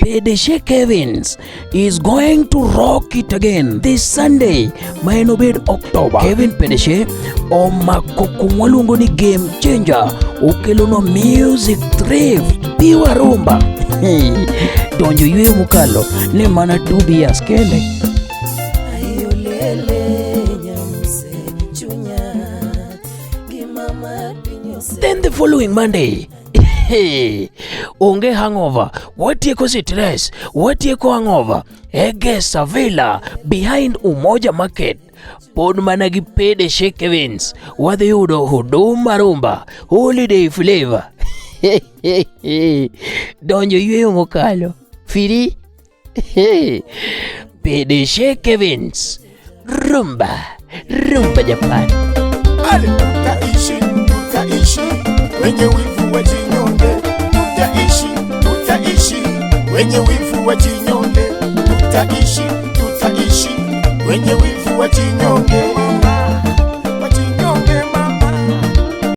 Pedeshee Kevins is going to rock it again this Sunday, Mainobed October. Kevin Pedeshee omako kumwalungo ni game changer, okelono music thrift, piwa rumba. Donjo yue mukalo ne mana 2 years kende. Then the following Monday, onge hangover, watieko stress, watieko hangover, ege Savila behind Umoja Market, pod mana gi Pedeshee Kevins, wadhi yudo huduma rumba, holiday flavor. Donjo yweyo mokalo, firi. Pedeshee Kevins, rumba Japan. Tutaishi wenye wivu wajinyonge, tutaishi wenye wivu wajinyonge, tutaishi wenye wivu wajinyonge.